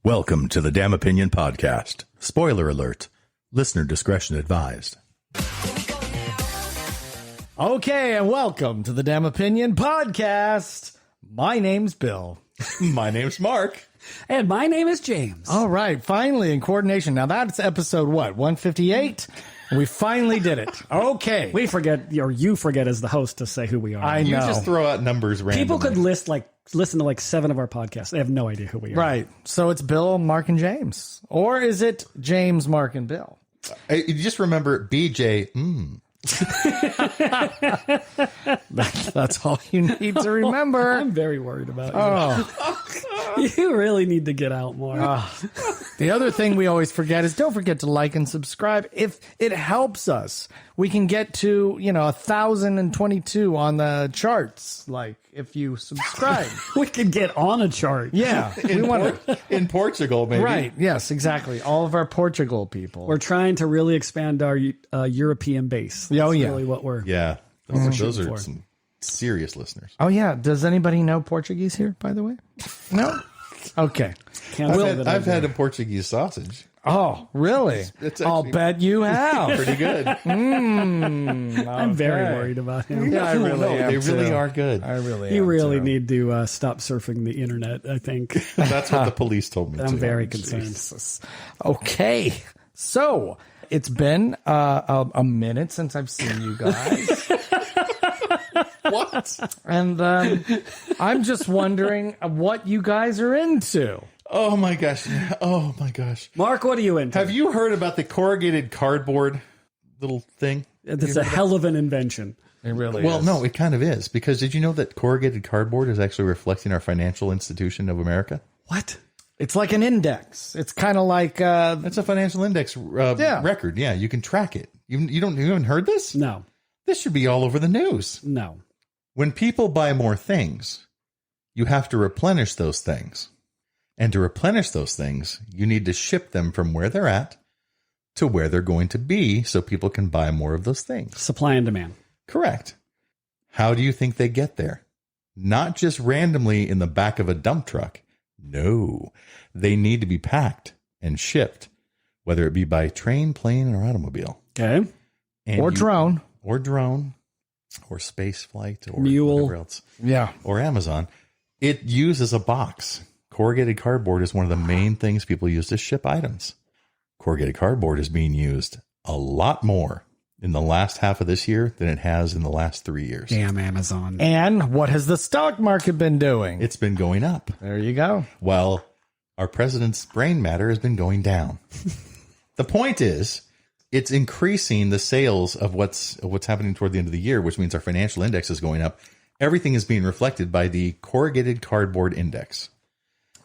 Welcome to the Damn Opinion Podcast. Spoiler alert. Listener discretion advised. Okay, and welcome to the Damn Opinion Podcast. My name's Bill. My name's Mark. And my name is James. All right, finally in coordination. Now that's episode what, 158? We finally did it. Okay. We forget, or you forget as the host to say who we are. I know. You just throw out numbers randomly. People could listen to 7 of our podcasts. They have no idea who we are. Right. So it's Bill, Mark, and James. Or is it James, Mark, and Bill? You just remember BJ. That's all you need to remember. I'm very worried about you. Oh. You really need to get out more. The other thing we always forget is don't forget to like and subscribe. If it helps us, we can get to, 1,022 on the charts. Like if you subscribe, We could get on a chart. yeah, we want to. In Portugal, maybe. Right. Yes, exactly. All of our Portugal people. We're trying to really expand our European base. That's really what we're... Yeah. Those are for. some serious listeners. Oh, yeah. Does anybody know Portuguese here, by the way? No? Okay. I've had a Portuguese sausage. Oh, really? It's I'll actually bet you have. pretty good. I'm very worried about him. Yeah, I really am. They really too. are good. I really am. You really too. need to stop surfing the internet, I think. That's what the police told me. I'm too. very concerned. Jesus. Okay. So it's been a minute since I've seen you guys. What? And I'm just wondering what you guys are into. Oh my gosh. Oh my gosh. Mark, what are you into? Have you heard about the corrugated cardboard little thing? It's a hell of an invention. It really Well, is. no, it kind of is. Because did you know that corrugated cardboard is actually reflecting our financial institution of America? What? It's like an index. It's kind of like It's a financial index record. Yeah, you can track it. You haven't heard this? No. This should be all over the news. No. When people buy more things, you have to replenish those things. And to replenish those things, you need to ship them from where they're at to where they're going to be so people can buy more of those things. Supply and demand. Correct. How do you think they get there? Not just randomly in the back of a dump truck. No, they need to be packed and shipped, whether it be by train, plane, or automobile. Okay. And or drone. Or drone. Or space flight. Or Mule. whatever else. Yeah. Or Amazon. It uses a box. Corrugated cardboard is one of the main things people use to ship items. Corrugated cardboard is being used a lot more in the last half of this year than it has in the last 3 years. Damn Amazon. And what has the stock market been doing? It's been going up. There you go. While our president's brain matter has been going down. The point is, it's increasing the sales of what's happening toward the end of the year, which means our financial index is going up. Everything is being reflected by the corrugated cardboard index.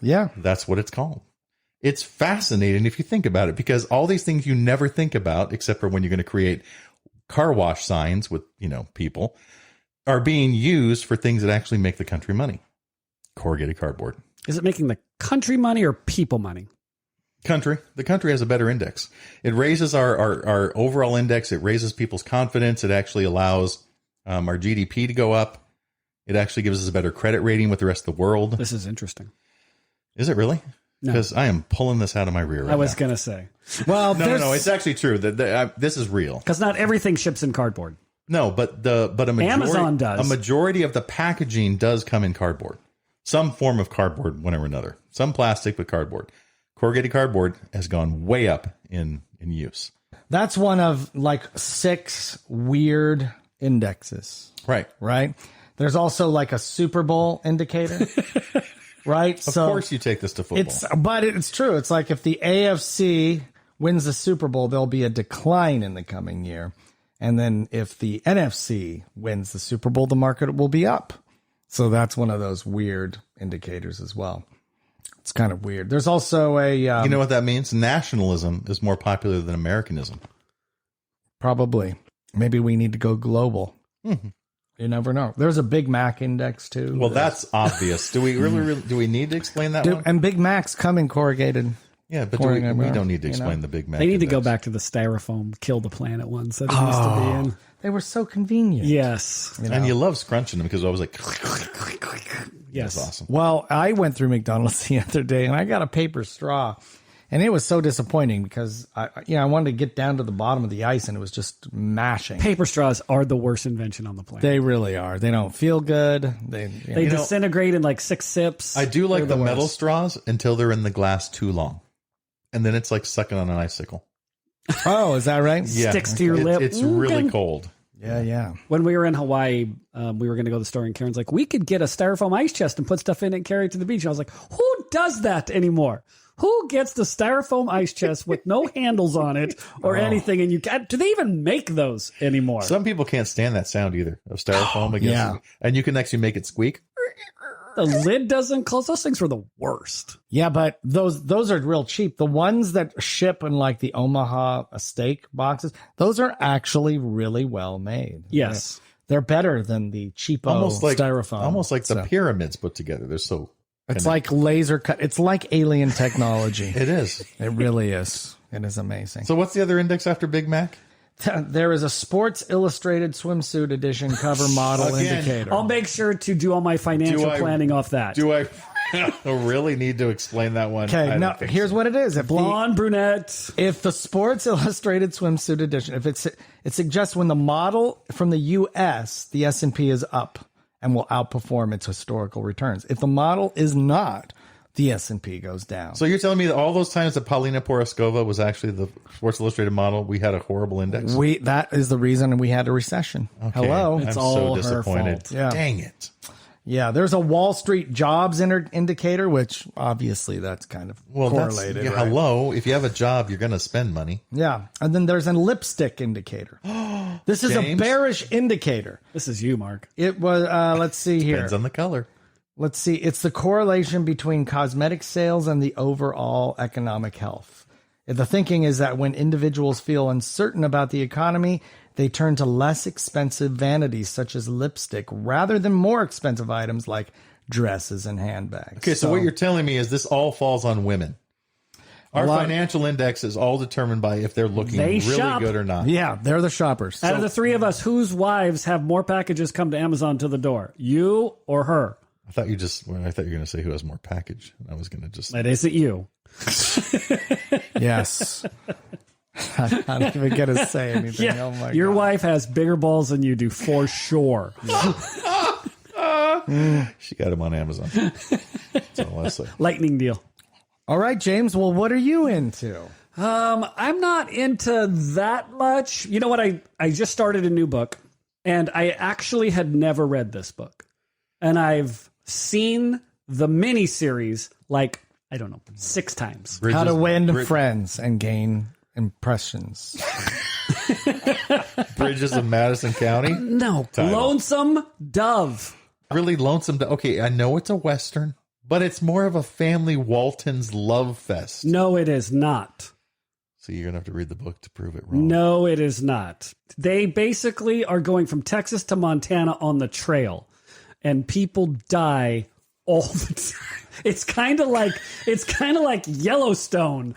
Yeah. That's what it's called. It's fascinating if you think about it, because all these things you never think about, except for when you're going to create car wash signs with, people, are being used for things that actually make the country money. Corrugated cardboard. Is it making the country money or people money? Country. The country has a better index. It raises our overall index. It raises people's confidence. It actually allows our GDP to go up. It actually gives us a better credit rating with the rest of the world. This is interesting. Is it really? No. Because I am pulling this out of my rear right I was now. going to say. Well, No, it's actually true. This is real. Because not everything ships in cardboard. No, but a majority, Amazon does. A majority of the packaging does come in cardboard. Some form of cardboard, one or another. Some plastic, but cardboard. Corrugated cardboard has gone way up in use. That's one of 6 weird indexes. Right. Right? There's also a Super Bowl indicator. Right? Of course you take this to football. But it's true. It's like if the AFC wins the Super Bowl, there'll be a decline in the coming year. And then if the NFC wins the Super Bowl, the market will be up. So that's one of those weird indicators as well. It's kind of weird. There's also a... you know what that means? Nationalism is more popular than Americanism. Probably. Maybe we need to go global. Mm-hmm. You never know. There's a Big Mac index, too. Well, that's obvious. Do we really do we need to explain that one? And Big Macs come in corrugated. Yeah, but we don't need to explain the Big Mac. They need to index. go back to the styrofoam kill the planet ones that they used to be in. They were so convenient. Yes. And you love scrunching them because I was like, Yes. that's awesome. Well, I went through McDonald's the other day and I got a paper straw. And it was so disappointing because I wanted to get down to the bottom of the ice and it was just mashing. Paper straws are the worst invention on the planet. They really are. They don't feel good. They disintegrate in like 6 sips. I do like They're the worst. metal straws until they're in the glass too long. And then it's like sucking on an icicle. Oh, is that right? Yeah. Sticks to your lip. It's really cold. Yeah. When we were in Hawaii, we were going to go to the store, and Karen's like, we could get a styrofoam ice chest and put stuff in it and carry it to the beach. And I was like, who does that anymore? Who gets the styrofoam ice chest with no handles on it or anything? And do they even make those anymore? Some people can't stand that sound either of styrofoam against Yeah. And you can actually make it squeak. The lid doesn't close. Those things were the worst. Yeah, but those are real cheap. The ones that ship in like the Omaha steak boxes, those are actually really well made. Yes. They're better than the cheapo styrofoam. Almost like the pyramids put together. They're so... It's like laser cut. It's like alien technology. It is. It really is. It is amazing. So what's the other index after Big Mac? There is a Sports Illustrated swimsuit edition cover model Again. indicator. I'll make sure to do all my financial planning off that. Do I really need to explain that one? Okay, now here's what it is. Blonde, brunette. If the Sports Illustrated swimsuit edition, if it suggests when the model from the U.S., the S&P is up and will outperform its historical returns. If the model is not, the S&P goes down. So you're telling me that all those times that Paulina Poroskova was actually the Sports Illustrated model, we had a horrible index? That is the reason we had a recession. Okay. Hello. I'm It's so all her disappointed. fault. Yeah. Dang it. Yeah, there's a Wall Street jobs indicator, which obviously that's kind of correlated. Right? Hello. If you have a job, you're going to spend money. Yeah. And then there's a lipstick indicator. This is James? a bearish indicator. This is you, Mark. It was, let's see here. Depends on the color. Let's see. It's the correlation between cosmetic sales and the overall economic health. The thinking is that when individuals feel uncertain about the economy, they turn to less expensive vanities such as lipstick rather than more expensive items like dresses and handbags. Okay, so what you're telling me is this all falls on women. Our financial index is all determined by if they're looking really shop. good or not. Yeah, they're the shoppers. Out of the three of us, whose wives have more packages come to Amazon to the door? You or her? I thought you were going to say who has more package. I was going to just... That isn't you. Yes. I don't even get to say anything. Yeah, Oh my your God. wife has bigger balls than you do, for sure. She got them on Amazon. That's all I say. Lightning deal. All right, James. Well, what are you into? I'm not into that much. You know what? I just started a new book, and I actually had never read this book. And I've seen the miniseries like, I don't know, 6 times. How to win friends and gain impressions. Bridges of Madison County? No. Title. Lonesome Dove. Really lonesome. Okay, I know it's a Western, but it's more of a family Walton's love fest. No, it is not. So you're going to have to read the book to prove it wrong. No, it is not. They basically are going from Texas to Montana on the trail, and people die all the time. It's kind of like Yellowstone.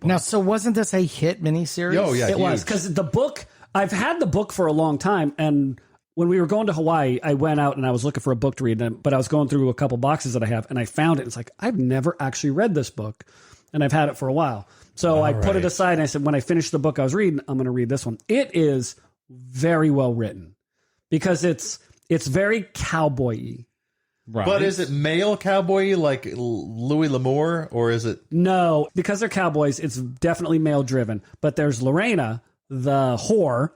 Now, so wasn't this a hit miniseries? Oh, yeah. It was, because the book, I've had the book for a long time, and when we were going to Hawaii, I went out and I was looking for a book to read, but I was going through a couple boxes that I have, and I found it. It's like, I've never actually read this book, and I've had it for a while. So I put it aside, and I said, when I finish the book I was reading, I'm going to read this one. It is very well written, because it's very cowboy-y. Right. But is it male cowboy like Louis L'Amour, or is it... No, because they're cowboys, it's definitely male-driven. But there's Lorena, the whore,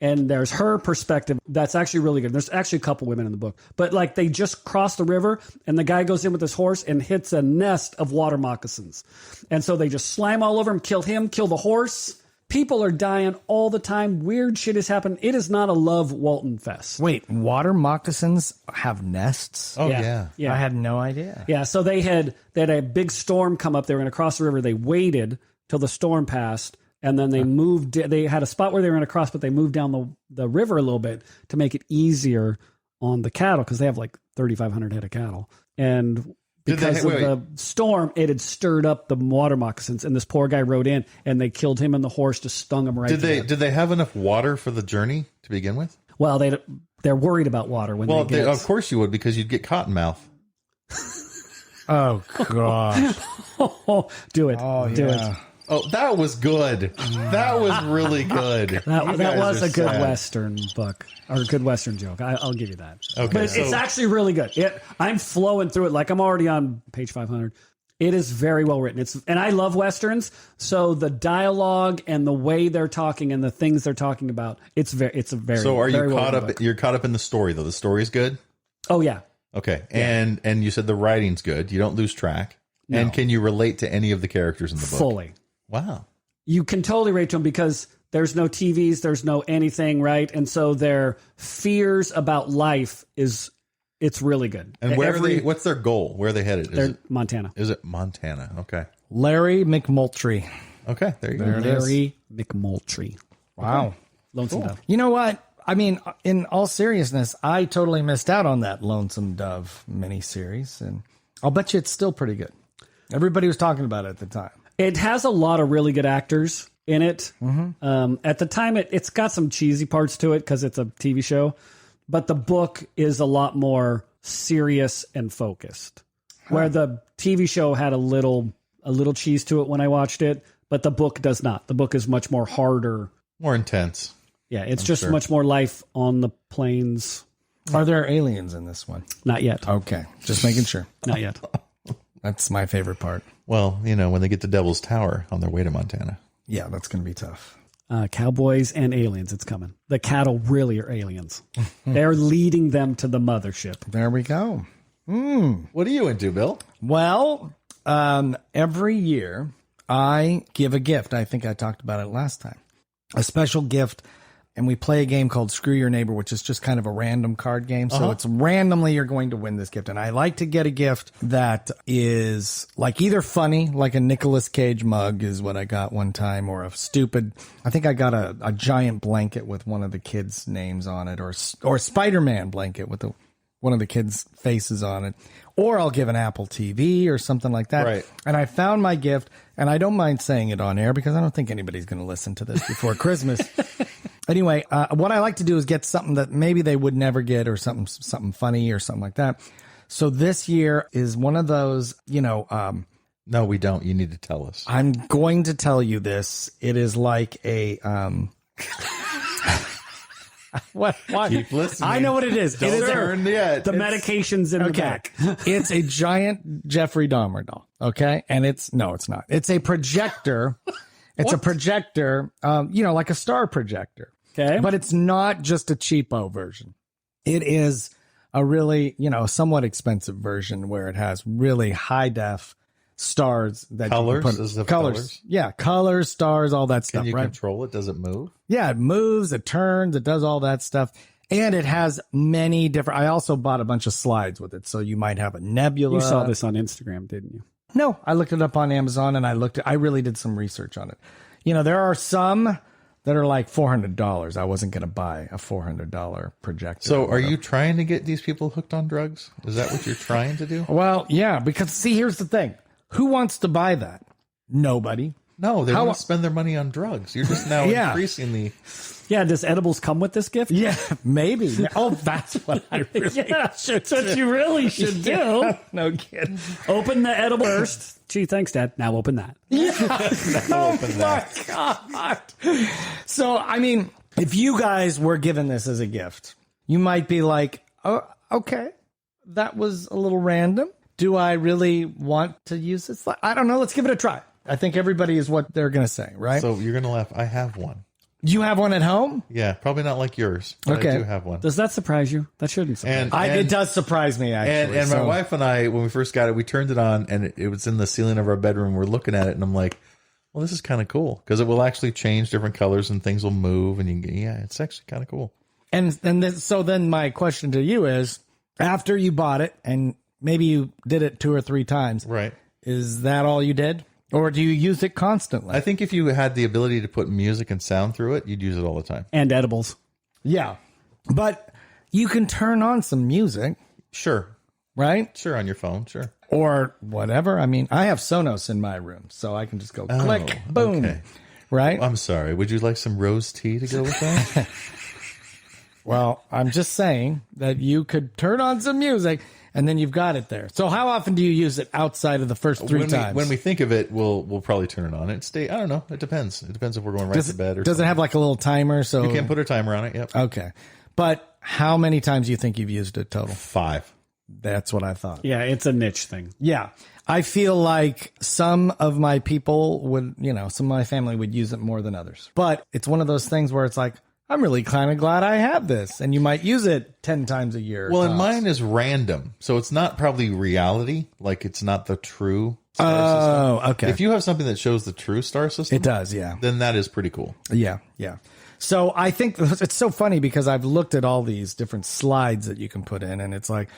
and there's her perspective. That's actually really good. There's actually a couple women in the book. But like, they just cross the river, and the guy goes in with his horse and hits a nest of water moccasins. And so they just slam all over him, kill the horse. People are dying all the time. Weird shit is happening. It is not a Love Walton fest. Wait, water moccasins have nests? Oh, yeah. Yeah. I had no idea. Yeah, so they had a big storm come up. They were going to cross the river. They waited till the storm passed, and then they moved. They had a spot where they were going to cross, but they moved down the river a little bit to make it easier on the cattle, because they have like 3,500 head of cattle. And because of the storm. It had stirred up the water moccasins, and this poor guy rode in, and they killed him and the horse, just stung him right. Did they have enough water for the journey to begin with? Well, they're worried about water when they get. Of course you would, because you'd get cottonmouth. Oh gosh! Do it! Oh, do yeah. it! Oh, that was good. That was really good. That was a good Western book, or a good Western joke. I'll give you that. Okay, but it's actually really good. I'm flowing through it like I'm already on page 500. It is very well written. And I love Westerns, so the dialogue and the way they're talking and the things they're talking about, it's a very. So are very you well caught up? book. You're caught up in the story though. The story's good. Oh yeah. Okay, and you said the writing's good. You don't lose track. No. And can you relate to any of the characters in the book? Fully. Wow. You can totally relate to them because there's no TVs, there's no anything, right? And so their fears about life it's really good. And what's their goal? Where are they headed? They're Montana. Is it Montana? Okay. Larry McMultry. Okay, there you go. There it is. Larry McMultry. Wow. Lonesome Dove. You know what? I mean, in all seriousness, I totally missed out on that Lonesome Dove miniseries, and I'll bet you it's still pretty good. Everybody was talking about it at the time. It has a lot of really good actors in it. At the time, it's got some cheesy parts to it because it's a TV show, but the book is a lot more serious and focused. Where the TV show had a little cheese to it when I watched it, but the book does not. The book is much more harder, More intense. Yeah, it's just much more life on the plains. Are there aliens in this one? Not yet. Okay, just making sure. Not yet. That's my favorite part. Well, when they get to Devil's Tower on their way to Montana. Yeah, that's going to be tough. Cowboys and aliens, it's coming. The cattle really are aliens. They're leading them to the mothership. There we go. What are you into, Bill? Well, every year I give a gift. I think I talked about it last time. A special gift. And we play a game called Screw Your Neighbor, which is just kind of a random card game. So it's randomly you're going to win this gift. And I like to get a gift that is like either funny, like a Nicolas Cage mug is what I got one time, or a stupid, I think I got a giant blanket with one of the kids' names on it, or a Spider-Man blanket with one of the kids' faces on it. Or I'll give an Apple TV or something like that. Right. And I found my gift, and I don't mind saying it on air because I don't think anybody's going to listen to this before Christmas. Anyway, what I like to do is get something that maybe they would never get, or something funny or something like that. So this year is one of those, No, we don't. You need to tell us. I'm going to tell you this. It is like a, what? Keep listening. I know what it is. Don't it is turn yet. The medication's in the back. It's a giant Jeffrey Dahmer doll. Okay. And it's not. It's a projector. It's a projector, like a star projector. Okay. But it's not just a cheapo version. It is a really, somewhat expensive version where it has really high def stars that Colors? you can Does it have colors. colors? Yeah, colors, stars, all that stuff. Can you right? control it? Does it move? Yeah, it moves, it turns, it does all that stuff. And it has many different. I also bought a bunch of slides with it, so you might have a nebula. You saw this on Instagram, didn't you? No, I looked it up on Amazon, and I really did some research on it. There are some that are like $400. I wasn't going to buy a $400 projector. So are you trying to get these people hooked on drugs? Is that what you're trying to do? Well, yeah, because see, here's the thing. Who wants to buy that? Nobody. No, they want to spend their money on drugs. You're just now increasing the... Yeah, does edibles come with this gift? Yeah, maybe. Oh, that's what I really should that's what you really should do. Yeah, no kidding. Open the edible first. Gee, thanks, Dad. Now open that. My God. So, I mean, if you guys were given this as a gift, you might be like, oh, okay, that was a little random. Do I really want to use this? I don't know. Let's give it a try. I think everybody is what they're going to say, right? So you're going to laugh. I have one. You have one at home? Yeah, probably not like yours, but Okay. I do have one. Does that surprise you? That shouldn't surprise you. It does surprise me, actually. And my wife and I, when we first got it, we turned it on, and it was in the ceiling of our bedroom. We're looking at it, and I'm like, well, this is kind of cool, because it will actually change different colors, and things will move, and it's actually kind of cool. So then my question to you is, after you bought it, and maybe you did it 2 or 3 times, Right. is that all you did? Or do you use it constantly? I think if you had the ability to put music and sound through it, you'd use it all the time. And edibles. Yeah. But you can turn on some music, Sure. right? Sure, on your phone, sure. or whatever. I mean, I have Sonos in my room, so I can just go click, boom, okay. right? I'm sorry. Would you like some rose tea to go with that? Well, I'm just saying that you could turn on some music and then you've got it there. So how often do you use it outside of the first three times? When we think of it, we'll probably turn it on. It stay. I don't know. It depends. It depends if we're going right to bed or. Does it have like a little timer? So you can put a timer on it. Yep. Okay, but how many times do you think you've used it total? 5. That's what I thought. Yeah, it's a niche thing. Yeah. I feel like some of my people would, some of my family would use it more than others. But it's one of those things where it's like, I'm really kind of glad I have this. And you might use it 10 times a year. Well, and mine is random. So it's not probably reality. Like it's not the true star system. Oh, okay. If you have something that shows the true star system, It does, yeah. then that is pretty cool. Yeah, yeah. So I think it's so funny because I've looked at all these different slides that you can put in, and it's like,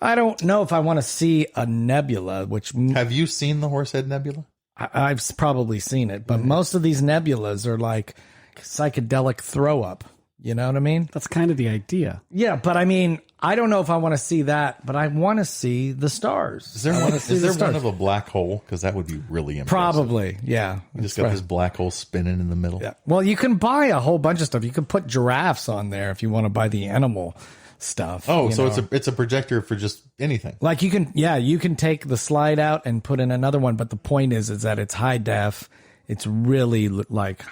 I don't know if I want to see a nebula, which Have you seen the Horsehead Nebula? I've probably seen it, but most of these nebulas are like psychedelic throw up. You know what I mean? That's kind of the idea. Yeah, but I mean, I don't know if I want to see that, but I want to see the stars. Is there one of a black hole? Because that would be really impressive. Probably, yeah. You just got this black hole spinning in the middle. Yeah. Well, you can buy a whole bunch of stuff. You can put giraffes on there if you want to buy the animal stuff. Oh, so it's a projector for just anything. Like you can take the slide out and put in another one, but the point is that it's high def. It's really like,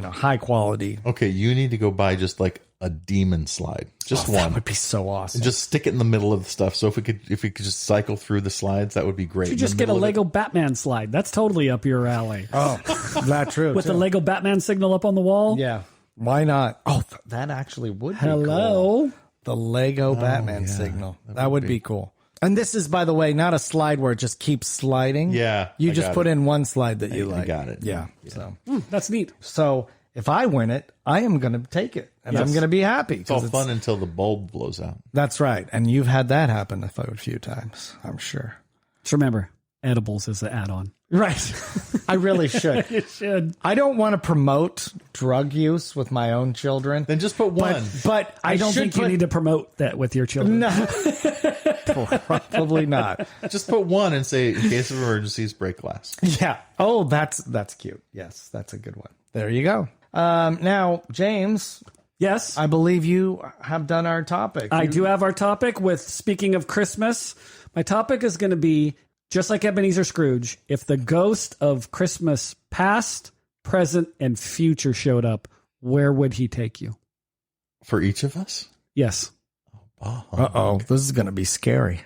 high quality. Okay, you need to go buy just like a demon slide. Just one. That would be so awesome. And just stick it in the middle of the stuff. So if we could just cycle through the slides, that would be great. You just get a Lego Batman slide. That's totally up your alley. Oh, that's true. With the Lego Batman signal up on the wall. Yeah. Why not? Oh, that actually would be Hello. cool. The Lego Batman signal. That would be cool. And this is, by the way, not a slide where it just keeps sliding. Yeah. You just put in one slide that you like. I got it. Yeah. So That's neat. if I win it, I am going to take it. And I'm going to be happy. It's all fun until the bulb blows out. That's right. And you've had that happen a few times, I'm sure. Just remember, edibles is the add-on. Right. I really should. You should. I don't want to promote drug use with my own children. Then just put one. But I don't think you need to promote that with your children. No. Probably not. Just put one and say, in case of emergencies, break glass. Yeah. Oh, that's cute. Yes, that's a good one. There you go. Now, James, Yes. I believe you have done our topic. I do have our topic with, speaking of Christmas, my topic is going to be, just like Ebenezer Scrooge, if the ghost of Christmas past, present, and future showed up, where would he take you? For each of us? Yes. Uh-oh, this is going to be scary.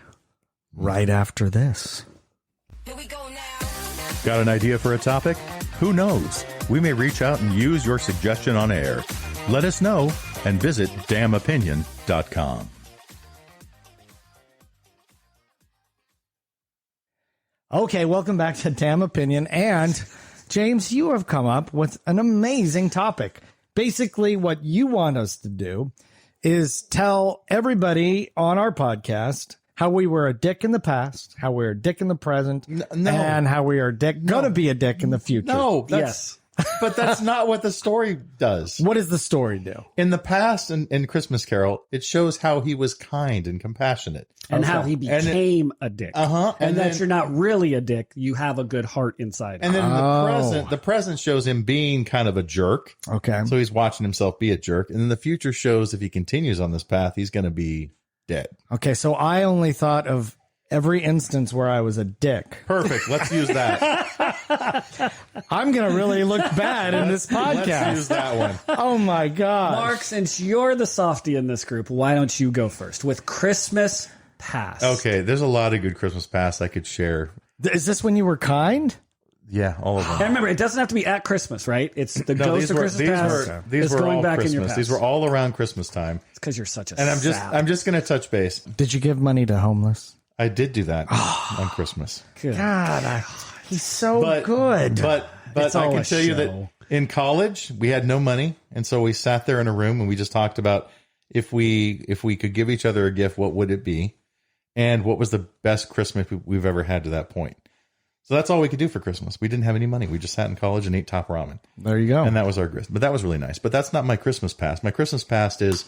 Right after this. Here we go now. Got an idea for a topic? Who knows? We may reach out and use your suggestion on air. Let us know and visit damnopinion.com. Okay, welcome back to Damn Opinion. And James, you have come up with an amazing topic. Basically, what you want us to do is tell everybody on our podcast how we were a dick in the past, how we're a dick in the present, and how we are gonna be a dick in the future. No, Yes. but that's not what the story does. What does the story do? In the past, in Christmas Carol, it shows how he was kind and compassionate. And how he became a dick. And, And that then- you're not really a dick. You have a good heart inside. And then the present shows him being kind of a jerk. Okay. So he's watching himself be a jerk. And then the future shows if he continues on this path, he's going to be dead. Okay, so I only thought of every instance where I was a dick. Perfect. Let's use that. I'm going to really look bad in this Let's podcast. use that one. Oh my God. Mark, since you're the softie in this group, why don't you go first with Christmas past? Okay, there's a lot of good Christmas past I could share. Is this when you were kind? Yeah, all of them. And remember, it doesn't have to be at Christmas, right? It's the ghost of Christmas past. These It's were going all back Christmas. in your past. These were all around Christmas time. It's because you're such a And sap. I'm just going to touch base. Did you give money to homeless? I did do that on Christmas. Good. God, he's so good. But It's I all can a tell you that show. in college we had no money, and so we sat there in a room and we just talked about if we could give each other a gift, what would it be, and what was the best Christmas we've ever had to that point. So that's all we could do for Christmas. We didn't have any money. We just sat in college and ate top ramen, There you go. and that was our Christmas. But that was really nice. But that's not my Christmas past. My Christmas past is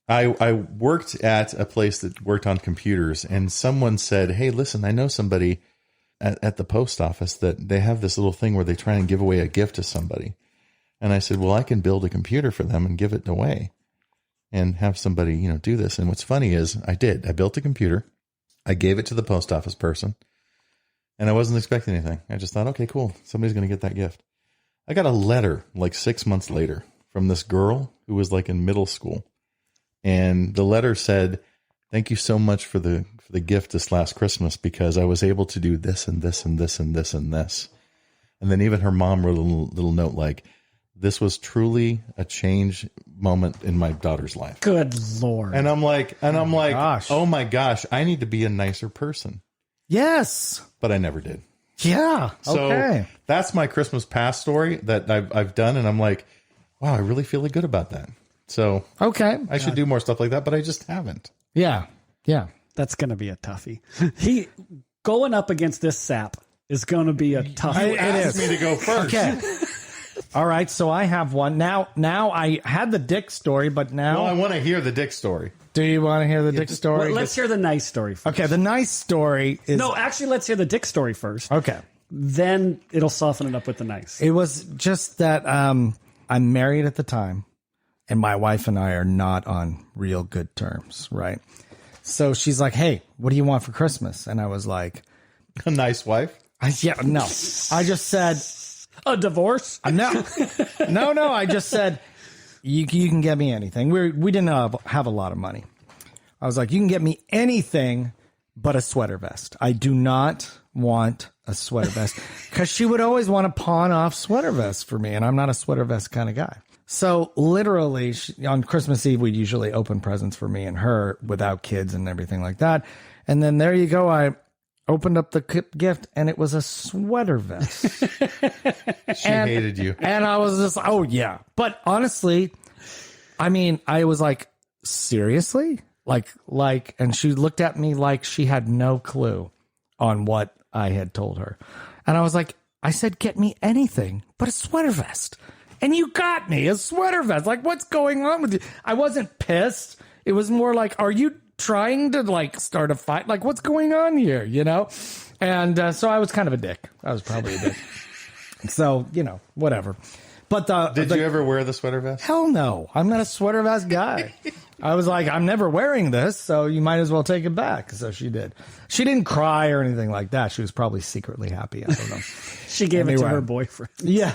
I worked at a place that worked on computers, and someone said, "Hey, listen, I know somebody at the post office that they have this little thing where they try and give away a gift to somebody." And I said, "Well, I can build a computer for them and give it away and have somebody, do this." And what's funny is I did. I built a computer. I gave it to the post office person, and I wasn't expecting anything. I just thought, okay, cool. Somebody's going to get that gift. I got a letter like 6 months later from this girl who was like in middle school. And the letter said, "Thank you so much for the gift this last Christmas, because I was able to do this and this and this and this and this." And then even her mom wrote a little note like, "This was truly a change moment in my daughter's life." Good Lord. And I'm like, Gosh. oh my gosh, I need to be a nicer person. Yes. But I never did. Yeah. So Okay. that's my Christmas past story that I've done. And I'm like, wow, I really feel good about that. So Okay. I should do more stuff like that, but I just haven't. Yeah. Yeah. That's going to be a toughie. He going up against this sap is going to be a toughie. It Ask is. me to go first. Okay. All right. So I have one. Now I had the dick story, but now. Well, I want to hear the dick story. Do you want to hear the dick story? Well, let's hear the nice story first. Okay. The nice story is. No, actually, let's hear the dick story first. Okay. Then it'll soften it up with the nice. It was just that I'm married at the time, and my wife and I are not on real good terms, right? So she's like, "Hey, what do you want for Christmas?" And I was like, A nice wife. I just said, A divorce? no. I just said, you can get me anything. We didn't have a lot of money. I was like, you can get me anything but a sweater vest. I do not want a sweater vest, because she would always want to pawn off sweater vests for me, and I'm not a sweater vest kind of guy. So literally on Christmas Eve, we'd usually open presents for me and her without kids and everything like that. And then there you go. I opened up the gift, and it was a sweater vest. She hated you. And I was just, oh yeah. But honestly, I mean, I was like, seriously? Like, and she looked at me like she had no clue on what I had told her. And I was like, I said, get me anything but a sweater vest. And you got me a sweater vest. Like, what's going on with you? I wasn't pissed. It was more like, are you trying to like start a fight? Like, what's going on here? And so I was kind of a dick. I was probably a dick. So, whatever. But Did you ever wear the sweater vest? hell no, I'm not a sweater vest guy. I was like, I'm never wearing this, so you might as well take it back. So she did. She didn't cry or anything like that. She was probably secretly happy. I don't know. She gave it to Anyway. her boyfriend. Yeah,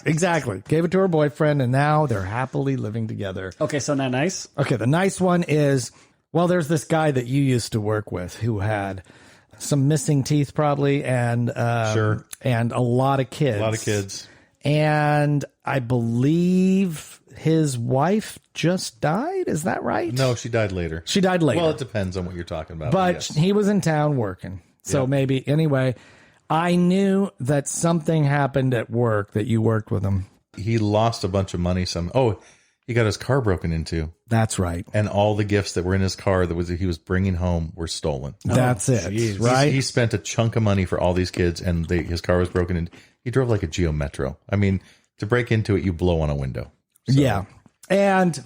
exactly. Gave it to her boyfriend, and now they're happily living together. Okay, so not nice? Okay, the nice one is, well, there's this guy that you used to work with who had some missing teeth probably, and Sure. and a lot of kids. A lot of kids. And I believe his wife just died. Is that right? No, she died later. She died later. Well, it depends on what you're talking about. but yes. he was in town working. So Yeah. maybe, anyway, I knew that something happened at work that you worked with him. He lost a bunch of money. He got his car broken into, That's right. and all the gifts that were in his car that he was bringing home were stolen. That's it. Right? He spent a chunk of money for all these kids, and his car was broken into. He drove like a Geo Metro. I mean, to break into it, you blow on a window. So, Yeah. And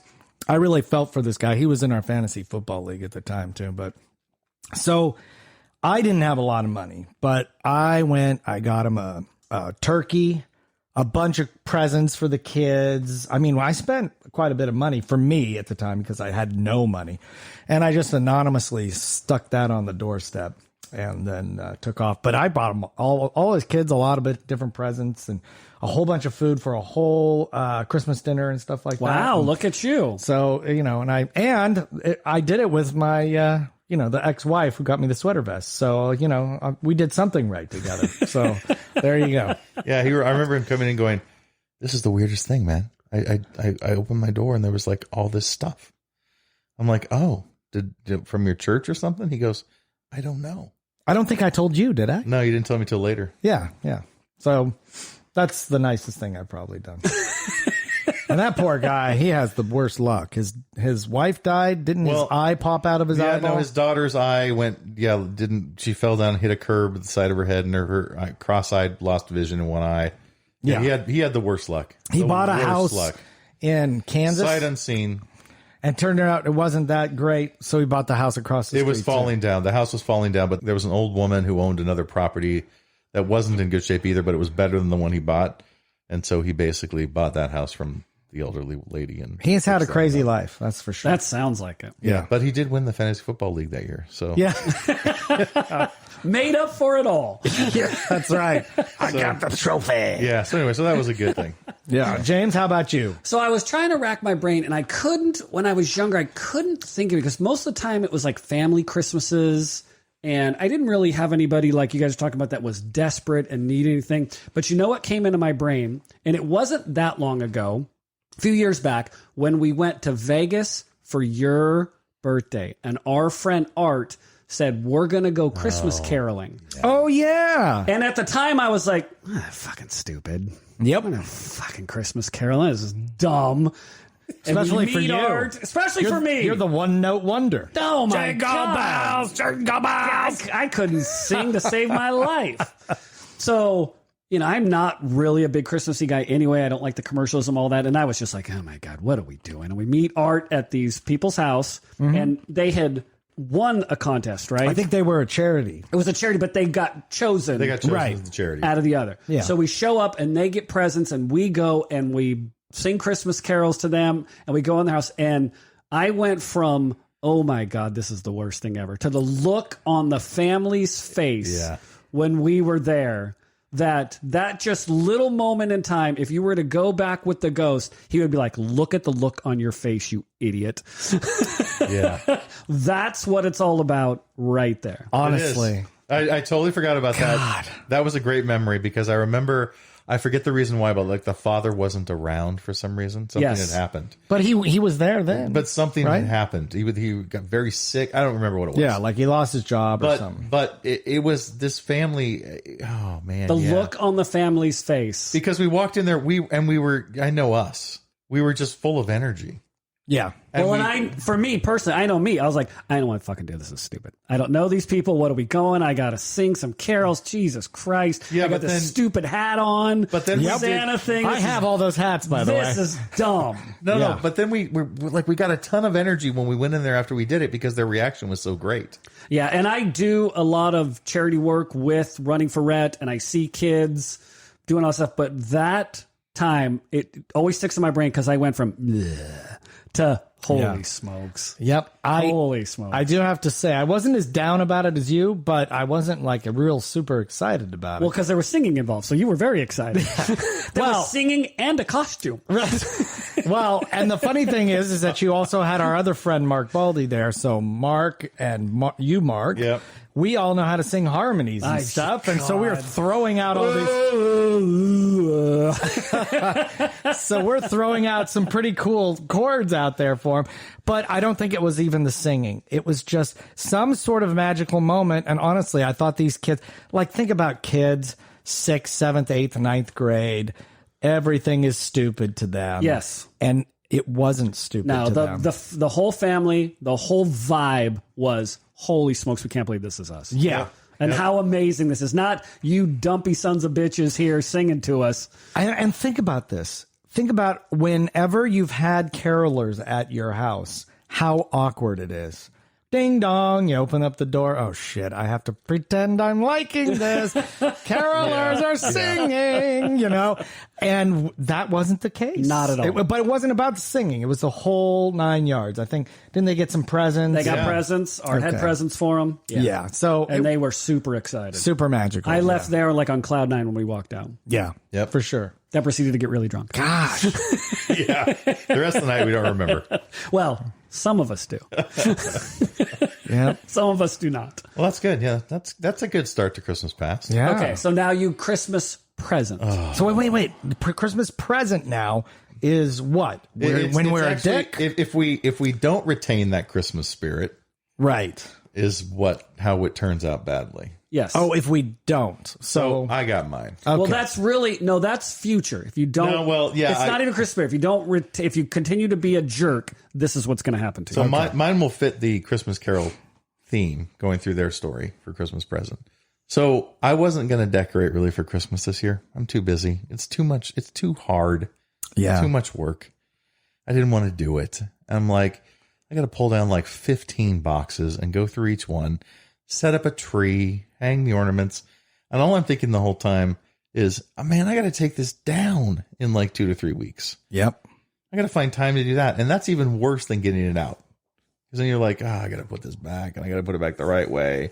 I really felt for this guy. He was in our fantasy football league at the time too. But so I didn't have a lot of money, but I got him a turkey, a bunch of presents for the kids. I mean, I spent quite a bit of money for me at the time because I had no money. And I just anonymously stuck that on the doorstep and then took off. But I bought him all his kids a lot of different presents and a whole bunch of food for a whole Christmas dinner and stuff like that. Wow, And look at you. so, and I did it with my, the ex-wife who got me the sweater vest. So, we did something right together. So there you go. Yeah, I remember him coming in going, "This is the weirdest thing, man. I opened my door and there was like all this stuff." I'm like, "Oh, did from your church or something?" He goes, "I don't know." I don't think I told you, did I? No, you didn't tell me till later. Yeah. So that's the nicest thing I've probably done. And that poor guy, he has the worst luck. His wife died. Didn't his eye pop out of his eyeball? No, his daughter's eye she fell down, hit a curb at the side of her head, and her eye, cross-eyed, lost vision in one eye. Yeah. He had the worst luck. He The bought a worst house luck. in Kansas. Sight unseen. And turned out it wasn't that great, so he bought the house across the street. It was falling down. The house was falling down, but there was an old woman who owned another property that wasn't in good shape either, but it was better than the one he bought. And so he basically bought that house from the elderly lady. And He's had a crazy life, that's for sure. That sounds like it. Yeah, but he did win the fantasy football league that year. So Yeah, Made up for it all. that's right. I got the trophy. yeah. So anyway, so that was a good thing. Yeah. James, how about you? So I was trying to rack my brain, and I couldn't, when I was younger, I couldn't think of it because most of the time it was like family Christmases, and I didn't really have anybody like you guys are talking about that was desperate and needed anything. But you know what came into my brain? And it wasn't that long ago, a few years back, when we went to Vegas for your birthday, and our friend Art said, we're going to go Christmas caroling. Oh, yeah. And at the time, I was like, fucking stupid. Yep. I'm gonna fucking Christmas caroling. This is dumb. Especially And we for meet you. Art, especially for me. You're the one-note wonder. Oh my Jingle God. bells, jingle bells. I couldn't sing to save my life. So, I'm not really a big Christmassy guy anyway. I don't like the commercials and all that. And I was just like, oh my God, what are we doing? And we meet Art at these people's house, and they had won a contest, right? I think they were a charity. It was a charity, but they got chosen. They got chosen Right. as the charity. out of the other. Yeah. So we show up and they get presents and we go and we sing Christmas carols to them and we go in the house. And I went from, oh my God, this is the worst thing ever, to the look on the family's face Yeah. when we were there. That just little moment in time, if you were to go back with the ghost, he would be like, look at the look on your face, you idiot. Yeah. That's what it's all about right there. Honestly. It is. I totally forgot about that. That was a great memory because I remember, I forget the reason why, but like the father wasn't around for some reason. Something Yes. had happened. But he was there then. But something Right? had happened. He got very sick. I don't remember what it was. yeah, like he lost his job or something. But it was this family. Oh man, The yeah. look on the family's face. because we walked in there. We were. I know us. We were just full of energy. Yeah. And Well, we- for me personally, I know me. I was like, I don't want to fucking do this. This is stupid. I don't know these people. What are we going? I got to sing some carols. Jesus Christ. Yeah, I got but this then- stupid hat on. But then we Santa did- thing. I have all those hats, by the way. This is dumb. No, Yeah. no. But then we got a ton of energy when we went in there after we did it because their reaction was so great. Yeah, and I do a lot of charity work with Running for Rhett, and I see kids doing all that stuff. But that time, it always sticks in my brain because I went from "Bleh" to holy Yeah. smokes. Yep. Holy smokes. I do have to say, I wasn't as down about it as you, but I wasn't like a real super excited about Well, it. because there was singing involved, so you were very excited. There Well- was singing and a costume. Well, and the funny thing is that you also had our other friend, Mark Baldy, there. So Mark and Mark, Yep. we all know how to sing harmonies and My stuff. And so we were God. throwing out all these. So we're throwing out some pretty cool chords out there for him. But I don't think it was even the singing. It was just some sort of magical moment. And honestly, I thought these kids, like, think about kids, 6th, 7th, 8th, 9th grade. Everything is stupid to them. Yes. And it wasn't stupid No, to the, them. the whole family, the whole vibe was, holy smokes, we can't believe this is us. Yeah. And how amazing this is. Not you dumpy sons of bitches here singing to us. And think about this. Think about whenever you've had carolers at your house, how awkward it is. Ding dong, you open up the door. Oh shit, I have to pretend I'm liking this. Carolers are singing, And that wasn't the case. Not at all. But it wasn't about the singing. It was the whole 9 yards. I think, didn't they get some presents? They got Yeah. presents, or had Okay. presents for them. Yeah. So And they were super excited. super magical. I left there like on cloud nine when we walked out. Yeah. Yep. For sure. Then proceeded to get really drunk. Gosh. Yeah. The rest of the night we don't remember. Well, some of us do. Yeah. Some of us do not. Well, that's good. Yeah, that's a good start to Christmas past. Yeah. Okay, so now you Christmas present. So wait. Christmas present now is what? It's When we're a actually- dick? If we don't retain that Christmas spirit, Right. is how it turns out badly. Yes. Oh, if we don't. So, I got mine. okay. Well, that's really that's future. If you don't, No, well, yeah, it's not even Christmas spirit. If you don't, if you continue to be a jerk, this is what's going to happen to you. So mine will fit the Christmas Carol theme, going through their story for Christmas present. So I wasn't going to decorate really for Christmas this year. I'm too busy. It's too much. It's too hard. yeah. Too much work. I didn't want to do it. I'm like, I got to pull down like 15 boxes and go through each one, set up a tree, hang the ornaments. And all I'm thinking the whole time is, oh, man, I got to take this down in like 2 to 3 weeks. Yep. I got to find time to do that. And that's even worse than getting it out. Because then you're like, I got to put this back and I got to put it back the right way.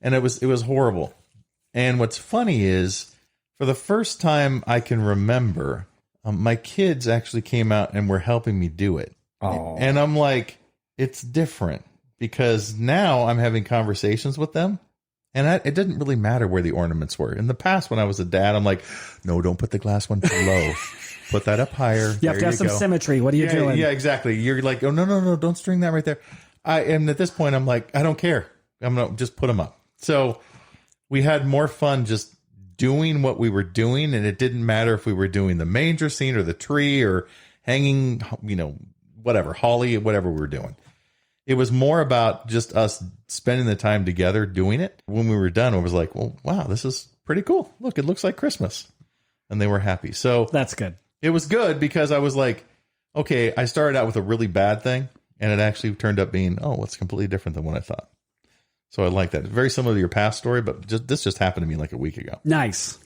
And it was horrible. And what's funny is, for the first time I can remember, my kids actually came out and were helping me do it. Oh. And I'm like, it's different because now I'm having conversations with them. And it didn't really matter where the ornaments were. In the past, when I was a dad, I'm like, no, don't put the glass one too low. Put that up higher. You have to have some symmetry. What are you doing? Yeah, exactly. You're like, oh, no, don't string that right there. And at this point, I'm like, I don't care. I'm going to just put them up. So we had more fun just doing what we were doing. And it didn't matter if we were doing the manger scene or the tree or hanging, whatever, holly, whatever we were doing. It was more about just us spending the time together doing it. When we were done, it was like, well, wow, this is pretty cool. Look, it looks like Christmas. And they were happy. So that's good. It was good because I was like, okay, I started out with a really bad thing. And it actually turned up being, it's completely different than what I thought. So I like that. It's very similar to your past story, but this just happened to me like a week ago. Nice.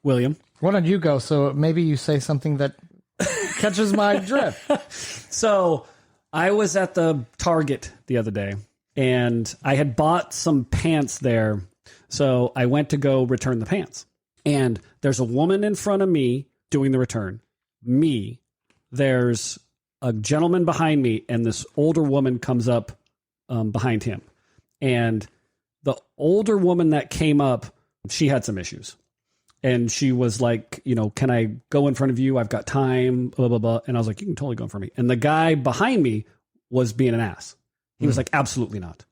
William? Why don't you go? So maybe you say something that catches my drift. So I was at the Target the other day, and I had bought some pants there. So I went to go return the pants. And there's a woman in front of me doing the return. Me. There's a gentleman behind me, and this older woman comes up behind him. And the older woman that came up, she had some issues. And she was like, can I go in front of you? I've got time, blah, blah, blah. And I was like, you can totally go in front of me. And the guy behind me was being an ass. He was like, absolutely not.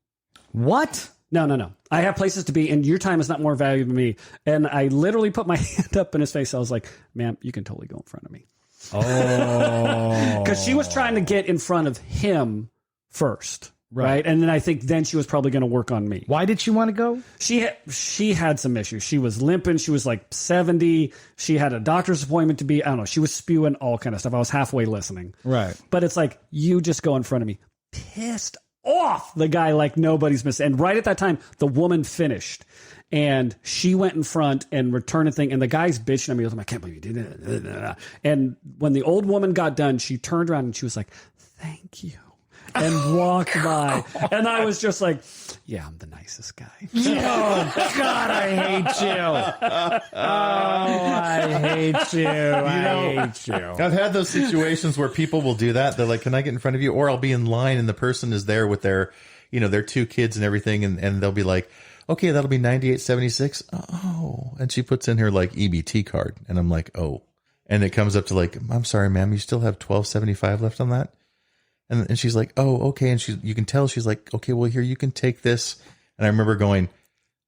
What? No. I have places to be, and your time is not more valuable to me. And I literally put my hand up in his face. I was like, ma'am, you can totally go in front of me. Oh. Because she was trying to get in front of him first. Right. And then I think she was probably going to work on me. Why did she want to go? She had some issues. She was limping. She was like 70. She had a doctor's appointment to be. I don't know. She was spewing all kind of stuff. I was halfway listening. Right. But it's like, you just go in front of me. Pissed off the guy like nobody's missing. And right at that time, the woman finished. And she went in front and returned a thing. And the guy's bitching at me. I can't believe you did it. And when the old woman got done, she turned around and she was like, thank you. And walked by. And I was just like, yeah, I'm the nicest guy. Oh, God, I hate you. Oh, I hate you. I hate you. I've had those situations where people will do that. They're like, can I get in front of you? Or I'll be in line and the person is there with their, their 2 kids and everything. And they'll be like, okay, that'll be $98.76. Oh, and she puts in her like EBT card. And I'm like, oh. And it comes up to like, I'm sorry, ma'am, you still have $12.75 left on that? And she's like, oh, okay. And you can tell she's like, okay, well, here, you can take this. And I remember going,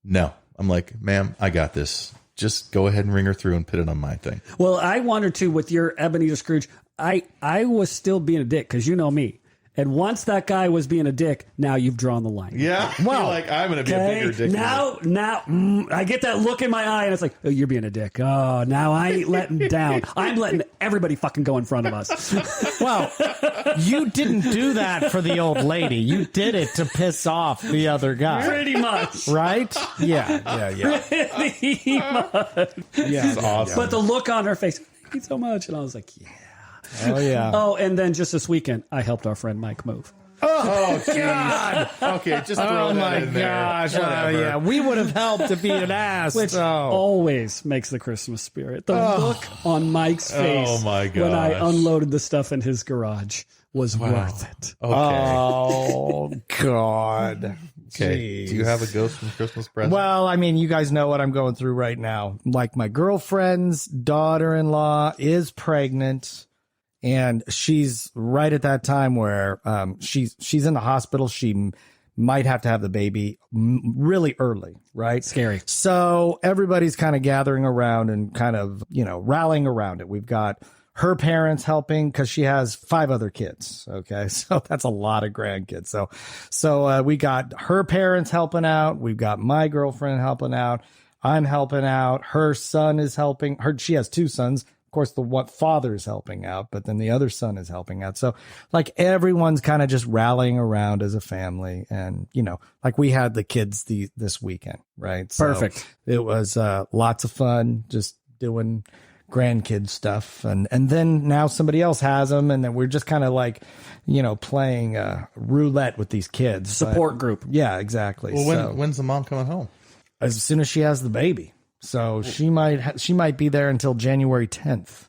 no. I'm like, ma'am, I got this. Just go ahead and ring her through and put it on my thing. Well, I wondered too with your Ebenezer Scrooge. I was still being a dick because you know me. And once that guy was being a dick, now you've drawn the line. Yeah. Well, like, I'm going to be a bigger dick. Now, I get that look in my eye and it's like, oh, you're being a dick. Oh, now I ain't letting down. I'm letting everybody fucking go in front of us. Well, you didn't do that for the old lady. You did it to piss off the other guy. Pretty much. Right? Yeah. Pretty much. Yeah. It's awesome. But the look on her face, thank you so much. And I was like, yeah. Oh, yeah. Oh, and then just this weekend, I helped our friend Mike move. Oh, God. Okay, just throw that in there. Gosh. Yeah, we would have helped to be an ass. Which always makes the Christmas spirit. The look on Mike's face my when I unloaded the stuff in his garage was worth it. Okay. Oh, God. Okay. Jeez. Do you have a ghost from Christmas present? Well, I mean, you guys know what I'm going through right now. Like, my girlfriend's daughter-in-law is pregnant. And she's right at that time where she's in the hospital. She might have to have the baby really early, right? Scary. So everybody's kind of gathering around and kind of, rallying around it. We've got her parents helping because she has 5 other kids. Okay. So that's a lot of grandkids. So we got her parents helping out. We've got my girlfriend helping out. I'm helping out. Her son is helping her. She has 2 sons. course, the what father's helping out, but then the other son is helping out. So like everyone's kind of just rallying around as a family. And, like we had the kids this weekend, right? So Perfect. it was lots of fun just doing grandkid stuff. And then now somebody else has them. And then we're just kind of like, playing roulette with these kids. Support group. Yeah, exactly. Well, when's the mom coming home? As soon as she has the baby. So she might be there until January 10th.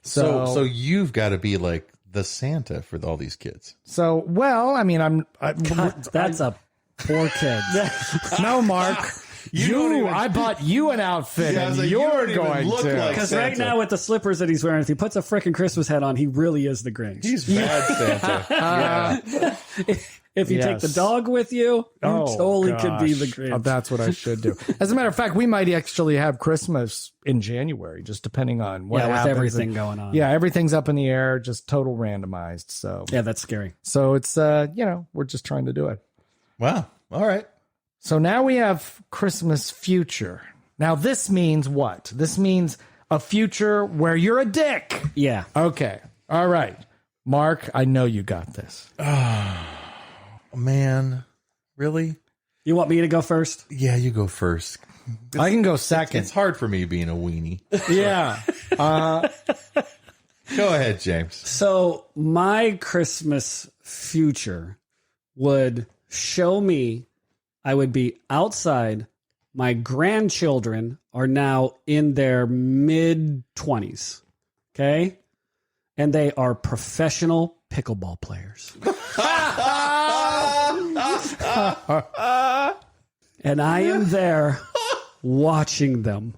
So you've got to be like the Santa for all these kids. So, well, I mean, That's a poor kid. no, Mark. You I bought you an outfit, Yeah, I was and like, you you're don't even going look to. like Because right Santa. now with the slippers that he's wearing, if he puts a frickin' Christmas hat on, he really is the Grinch. He's bad Santa. Yeah. If you take the dog with you, you totally could be the Grinch. Oh, that's what I should do. As a matter of fact, we might actually have Christmas in January, just depending on what with happens. everything going on. Yeah, everything's up in the air, just total randomized. So Yeah, that's scary. so it's we're just trying to do it. Wow. All right. So now we have Christmas future. Now this means what? This means a future where you're a dick. Yeah. Okay. All right. Mark, I know you got this. Man, really? You want me to go first? Yeah, you go first. I can go second. It's hard for me being a weenie. Yeah. Go ahead, James. So my Christmas future would show me I would be outside. My grandchildren are now in their mid-20s. Okay? And they are professional pickleball players. And I am there watching them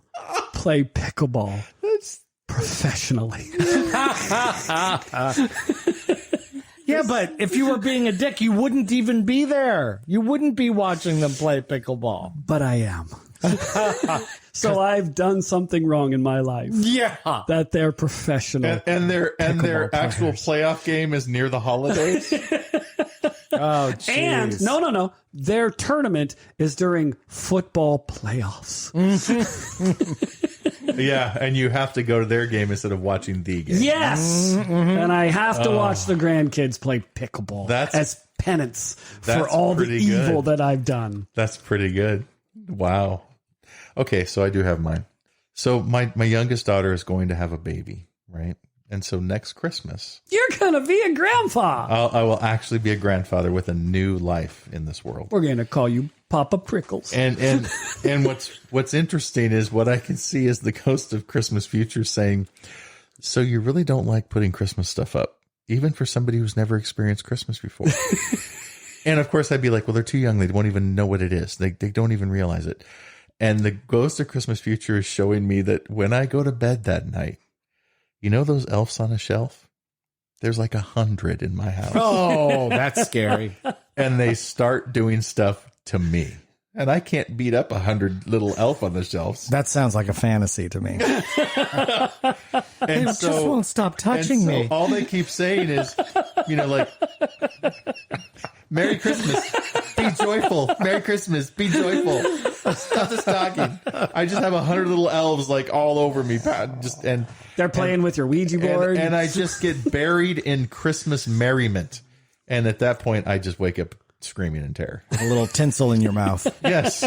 play pickleball professionally. Yeah, but if you were being a dick, you wouldn't even be there. You wouldn't be watching them play pickleball. But I am. So I've done something wrong in my life. Yeah. That they're professional. And their actual playoff game is near the holidays. Oh, jeez. And no. Their tournament is during football playoffs. Yeah, and you have to go to their game instead of watching the game. Yes. And I have to watch the grandkids play pickleball as penance for that's all the pretty evil good. that I've done. That's pretty good. Wow. Okay, so I do have mine. So my youngest daughter is going to have a baby, right? And so next Christmas, You're going to be a grandpa. I will actually be a grandfather with a new life in this world. We're going to call you Papa Prickles. And what's interesting is what I can see is the ghost of Christmas future saying, so you really don't like putting Christmas stuff up, even for somebody who's never experienced Christmas before. And of course I'd be like, well, they're too young. They won't even know what it is. They don't even realize it. And the ghost of Christmas future is showing me that when I go to bed that night, you know those elves on a shelf? There's like 100 in my house. Oh, that's scary. And they start doing stuff to me. And I can't beat up 100 little elf on the shelves. That sounds like a fantasy to me. And They just won't stop touching me. All they keep saying is, like, Merry Christmas, be joyful. Merry Christmas, be joyful. Stop the stocking. I just have 100 little elves like all over me. They're playing with your Ouija board. And I just get buried in Christmas merriment. And at that point, I just wake up screaming in terror. A little tinsel in your mouth. Yes.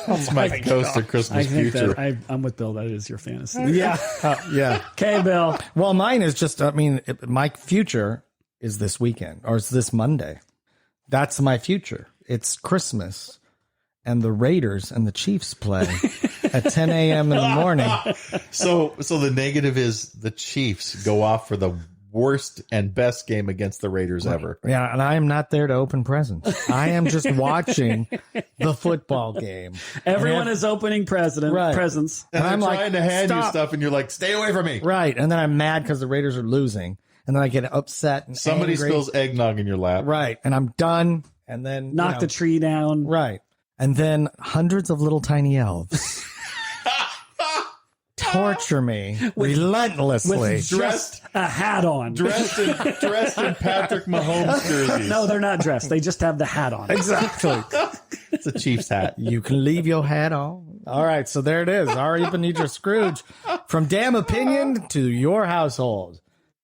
It's my ghost of I Christmas think future. that I'm with Bill. That is your fantasy. Yeah. Yeah. Okay, Bill. Well, mine is just, my future is this weekend or it's this Monday. That's my future. It's Christmas and the Raiders and the Chiefs play at 10 a.m. in the morning. So the negative is the Chiefs go off for the worst and best game against the Raiders ever. Yeah, and I am not there to open presents. I am just watching the football game. Everyone is opening presents. And I'm like, trying to hand you stop. stuff, and you're like, stay away from me. Right, and then I'm mad because the Raiders are losing, and then I get upset and Somebody angry. spills eggnog in your lap. Right, and I'm done, and then Knock the tree down. Right, and then hundreds of little tiny elves torture me relentlessly. With just a hat on. Dressed in Patrick Mahomes jerseys. No, they're not dressed. They just have the hat on. Exactly. It's a Chiefs hat. You can leave your hat on. All right, so there it is. Our Ebenezer Scrooge, from damn opinion to your household.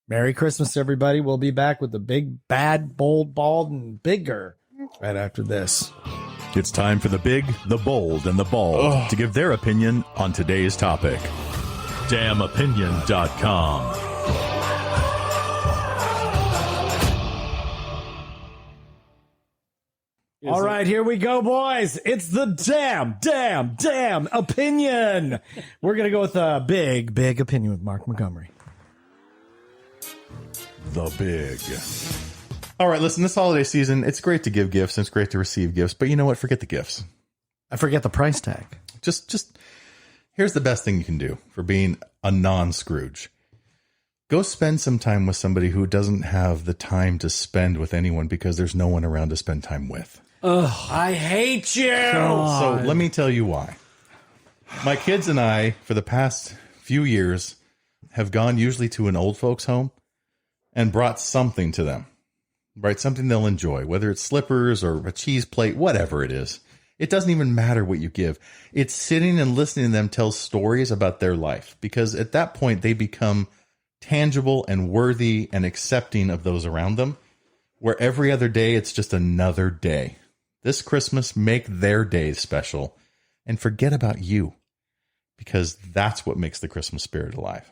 Merry Christmas, everybody. We'll be back with the big, bad, bold, bald, and bigger right after this. It's time for the big, the bold, and the bald to give their opinion on today's topic. Damnopinion.com. All right, here we go, boys. It's the damn opinion. We're going to go with a big opinion with Mark Montgomery. The big. All right, listen, this holiday season, it's great to give gifts and it's great to receive gifts, but you know what? Forget the gifts. I forget the price tag. Just here's the best thing you can do for being a non-Scrooge. Go spend some time with somebody who doesn't have the time to spend with anyone because there's no one around to spend time with. Ugh, I hate you. So let me tell you why. My kids and I, for the past few years, have gone usually to an old folks' home and brought something to them, right? Something they'll enjoy, whether it's slippers or a cheese plate, whatever it is. It doesn't even matter what you give. It's sitting and listening to them tell stories about their life, because at that point they become tangible and worthy and accepting of those around them, where every other day it's just another day. This Christmas, make their days special and forget about you, because that's what makes the Christmas spirit alive.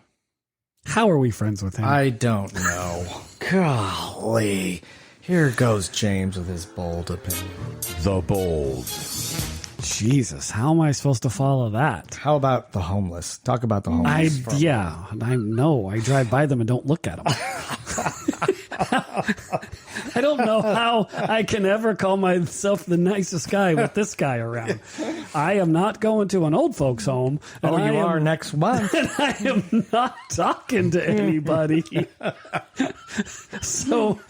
How are we friends with him? I don't know. Golly. Here goes James with his bold opinion. The bold. Jesus, how am I supposed to follow that? How about the homeless? Talk about the homeless. I know. I drive by them and don't look at them. I don't know how I can ever call myself the nicest guy with this guy around. I am not going to an old folks' home. Oh, you are next month. And I am not talking to anybody. So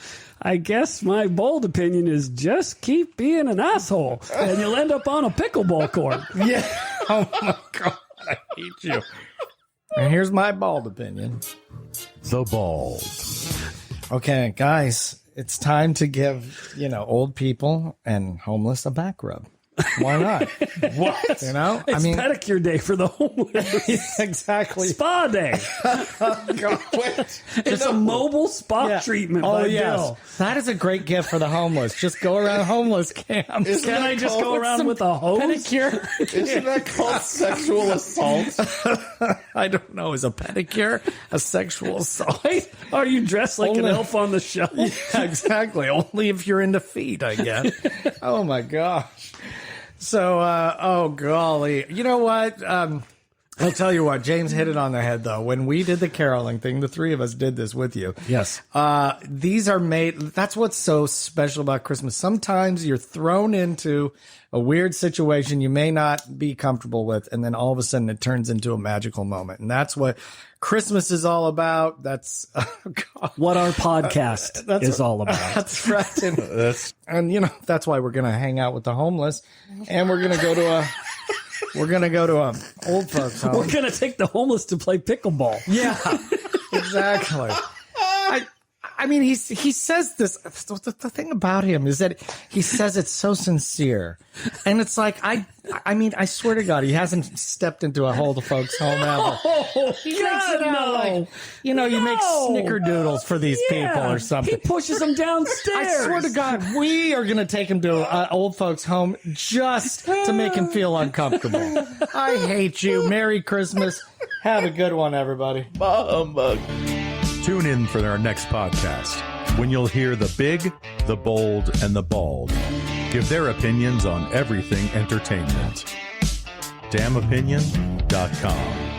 I guess my bold opinion is just keep being an asshole and you'll end up on a pickleball court. Yeah. Oh, my God. I hate you. And here's my bald opinion. The bald. Okay, guys, it's time to give, old people and homeless a back rub. Why not? What? It's pedicure day for the homeless. Exactly. Spa day. It's a mobile spa treatment by Bill. That is a great gift for the homeless. Just go around homeless camps. Can I just go around with a hose? Pedicure? Isn't that called sexual assault? I don't know. Is a pedicure a sexual assault? Are you dressed like an elf on the shelf? Yeah, exactly. Only if you're into feet, I guess. Oh, my gosh. So, oh, golly. You know what? I'll tell you what. James hit it on the head, though. When we did the caroling thing, the three of us did this with you. Yes. These are made. That's what's so special about Christmas. Sometimes you're thrown into a weird situation you may not be comfortable with, and then all of a sudden it turns into a magical moment. And that's what Christmas is all about. That's what our podcast is all about. That's right. And that's why we're going to hang out with the homeless, and we're going to go to a old folks home. We're going to take the homeless to play pickleball. Yeah, exactly. I mean, he says this. The thing about him is that he says it so sincere, and it's like I swear to God, he hasn't stepped into a old folks home ever. Oh, he makes it out like you make snickerdoodles for these people or something. He pushes them downstairs. I swear to God, we are going to take him to an old folks home just to make him feel uncomfortable. I hate you. Merry Christmas. Have a good one, everybody. Humbug. Tune in for our next podcast, when you'll hear the big, the bold, and the bald give their opinions on everything entertainment. Damnopinion.com.